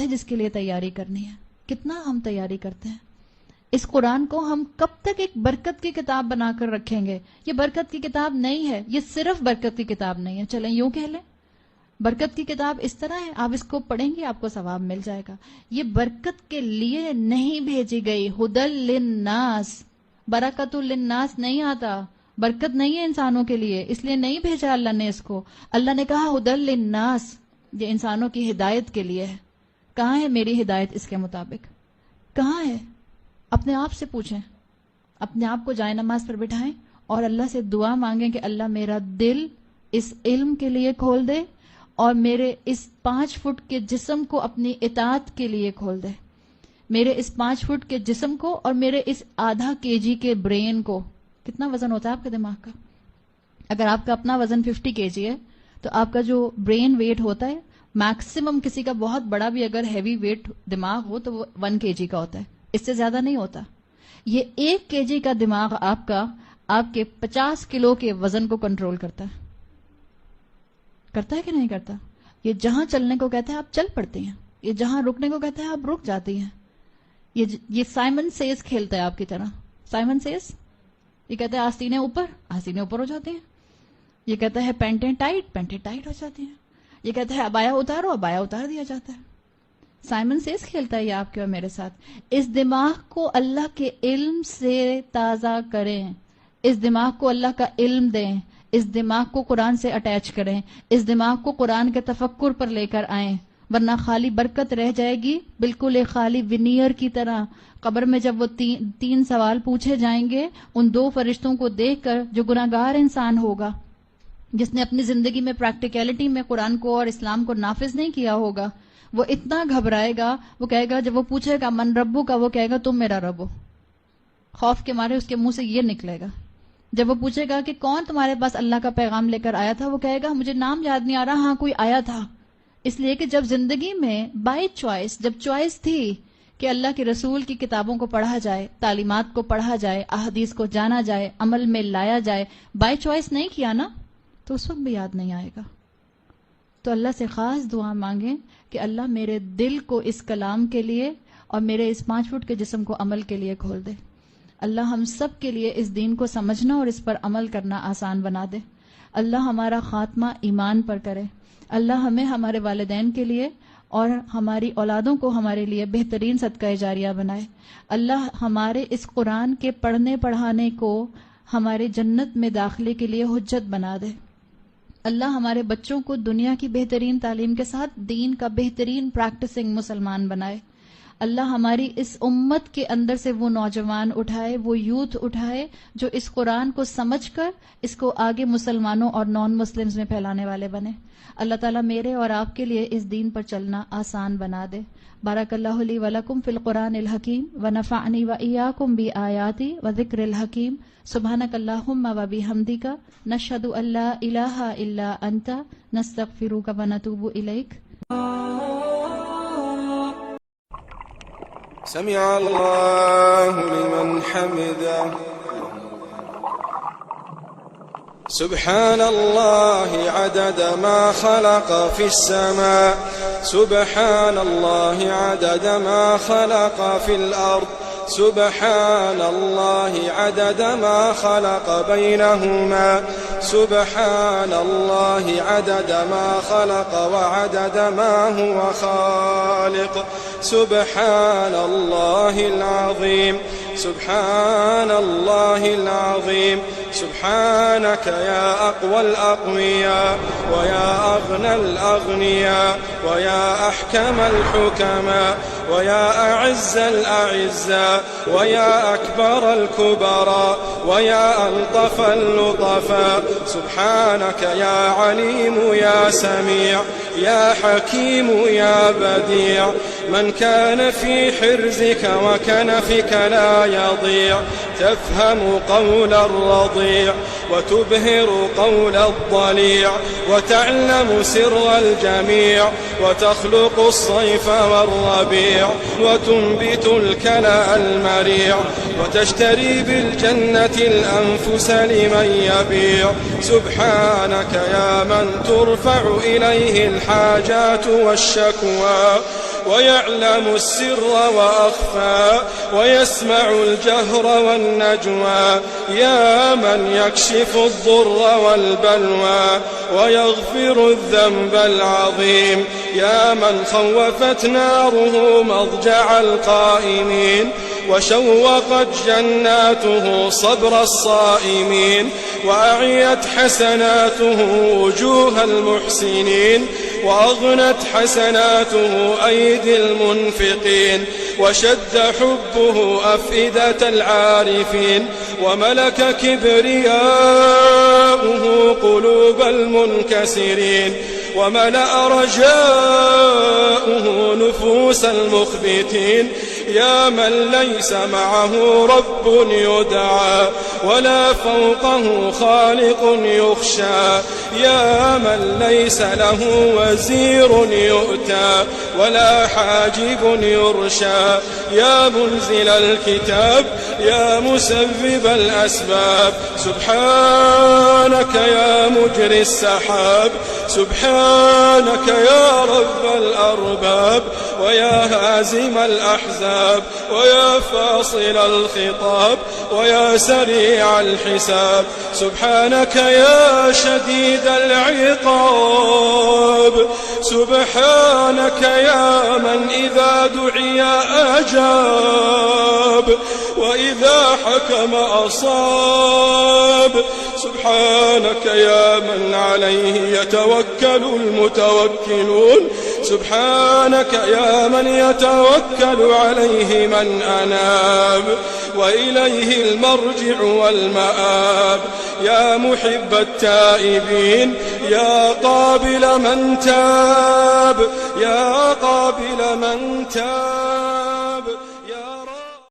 ہے جس کے لیے تیاری کرنی ہے. کتنا ہم تیاری کرتے ہیں؟ اس قرآن کو ہم کب تک ایک برکت کی کتاب بنا کر رکھیں گے؟ یہ برکت کی کتاب نہیں ہے، یہ صرف برکت کی کتاب نہیں ہے. چلیں یوں کہہ لیں، برکت کی کتاب اس طرح ہے، آپ اس کو پڑھیں گے آپ کو ثواب مل جائے گا. یہ برکت کے لیے نہیں بھیجی گئی. ہدی للناس، برکت للناس نہیں آتا، برکت نہیں ہے انسانوں کے لیے، اس لیے نہیں بھیجا اللہ نے اس کو. اللہ نے کہا ہدی للناس، یہ انسانوں کی ہدایت کے لیے ہے. کہاں ہے میری ہدایت اس کے مطابق؟ کہاں ہے؟ اپنے آپ سے پوچھیں، اپنے آپ کو جائے نماز پر بٹھائیں اور اللہ سے دعا مانگیں کہ اللہ میرا دل اس علم کے لیے کھول دے اور میرے اس 5 فٹ کے جسم کو اپنی اطاعت کے لیے کھول دے. میرے اس 5 فٹ کے جسم کو اور میرے اس آدھا kg کے برین کو. کتنا وزن ہوتا ہے آپ کے دماغ کا؟ اگر آپ کا اپنا وزن 50 kg ہے تو آپ کا جو برین ویٹ ہوتا ہے میکسیمم، کسی کا بہت بڑا بھی اگر ہیوی ویٹ دماغ ہو تو وہ 1 kg کا ہوتا ہے، اس سے زیادہ نہیں ہوتا. یہ 1 kg کا دماغ آپ کا آپ کے 50 کلو کے وزن کو کنٹرول کرتا ہے. کرتا ہے کہ نہیں کرتا؟ یہ جہاں چلنے کو کہتے ہیں آپ چل پڑتے ہیں، یہ جہاں رکنے کو کہتے ہیں آپ رک جاتی ہیں. یہ سائمن سیز کھیلتا ہے آپ کی طرح. سائمن سیز یہ کہتے ہیں آستینیں اوپر، آستینیں اوپر ہو جاتی ہیں. یہ کہتا ہے پینٹیں ٹائٹ، پینٹیں ٹائٹ ہو جاتی ہیں. یہ کہتا ہے ابایا اتارو، ابایا اتار دیا جاتا ہے. سائمن سیز کھیلتا ہے یہ آپ کے اور میرے ساتھ. اس دماغ کو اللہ کے علم سے تازہ کریں، اس دماغ کو اللہ کا علم دیں، اس دماغ کو قرآن سے اٹیچ کریں، اس دماغ کو قرآن کے تفکر پر لے کر آئیں، ورنہ خالی برکت رہ جائے گی بالکل ایک خالی ونیئر کی طرح. قبر میں جب وہ 3 سوال پوچھے جائیں گے، ان 2 فرشتوں کو دیکھ کر جو گناہگار انسان ہوگا، جس نے اپنی زندگی میں پریکٹیکلٹی میں قرآن کو اور اسلام کو نافذ نہیں کیا ہوگا، وہ اتنا گھبرائے گا. وہ کہے گا، جب وہ پوچھے گا من ربو کا، وہ کہے گا تم میرا رب ہو. خوف کے مارے اس کے منہ سے یہ نکلے گا. جب وہ پوچھے گا کہ کون تمہارے پاس اللہ کا پیغام لے کر آیا تھا، وہ کہے گا مجھے نام یاد نہیں آ رہا، ہاں کوئی آیا تھا. اس لیے کہ جب زندگی میں بائی چوائس، جب چوائس تھی کہ اللہ کے رسول کی کتابوں کو پڑھا جائے، تعلیمات کو پڑھا جائے، احادیث کو جانا جائے، عمل میں لایا جائے، بائی چوائس نہیں کیا نا، تو اس وقت بھی یاد نہیں آئے گا. تو اللہ سے خاص دعا مانگیں کہ اللہ میرے دل کو اس کلام کے لیے اور میرے اس 5 فٹ کے جسم کو عمل کے لیے کھول دے. اللہ ہم سب کے لیے اس دین کو سمجھنا اور اس پر عمل کرنا آسان بنا دے. اللہ ہمارا خاتمہ ایمان پر کرے. اللہ ہمیں ہمارے والدین کے لیے اور ہماری اولادوں کو ہمارے لیے بہترین صدقہ جاریہ بنائے. اللہ ہمارے اس قرآن کے پڑھنے پڑھانے کو ہمارے جنت میں داخلے کے لیے حجت بنا دے. اللہ ہمارے بچوں کو دنیا کی بہترین تعلیم کے ساتھ دین کا بہترین پریکٹسنگ مسلمان بنائے. اللہ ہماری اس امت کے اندر سے وہ نوجوان اٹھائے، وہ یوتھ اٹھائے جو اس قرآن کو سمجھ کر اس کو آگے مسلمانوں اور نان مسلمز میں پھیلانے والے بنے. اللہ تعالیٰ میرے اور آپ کے لیے اس دین پر چلنا آسان بنا دے. بارک اللہ لی ولکم فی القرآن الحکیم ونفعنی وإیاکم بآیاتی وذکر الحکیم. سبحانک اللہم وبحمدک نشہد ان لا الہ الا انت نستغفرک ونتوب الیک. سمع اللہ لمن حمدہ. سبحان اللہ عدد ما خلق في السماء، سبحان اللہ عدد ما خلق في الأرض، سبحان اللہ عدد ما خلق بينهما، سبحان اللہ عدد ما خلق وعدد ما هو خالق، سبحان اللہ العظیم، سبحان اللہ العظیم. سبحانك يا أقوى الأقوياء ويا أغنى الأغنياء ويا أحكم الحكماء ويا أعز الأعزاء ويا أكبر الكبراء ويا ألطف اللطفاء. سبحانك يا عليم يا سميع يا حكيم يا بديع. من كان في حرزك وكنفك لا يضيع. تفهم قول الرضيع وتبهر قول الضليع وتعلم سر الجميع وتخلق الصيف والربيع وتنبت الكلأ المريع وتشتري بالجنة الأنفس لمن يبيع. سبحانك يا من ترفع إليه الحاجات والشكوى ويعلم السر وأخفى ويسمع الجهر والنجوى يا من يكشف الضر والبلوى ويغفر الذنب العظيم يا من خوفت ناره مضجع القائمين وشوقت جناته صبر الصائمين وأعيت حسناته وجوه المحسنين وأغنت حسناته أيدي المنفقين وشد حبه أفئدة العارفين وملك كبرياؤه قلوب المنكسرين وملأ رجاؤه نفوس المخبتين يا من ليس معه رب يدعى ولا فوقه خالق يخشى يا من ليس له وزير يؤتى ولا حاجب يرشى يا منزل الكتاب يا مسبب الأسباب سبحانك يا مجري السحاب سبحانك يا رب الأرباب ويا هازم الأحزاب ويا فاصل الخطاب ويا سريع الحساب سبحانك يا شديد العقاب سبحانك يا من إذا دعي أجاب وإذا حكم أصاب سبحانك يا من عليه يتوكل المتوكلون سبحانك يا من يتوكل عليه من أناب وإليه المرجع والمآب يا محب التائبين يا قابل من تاب يا قابل من تاب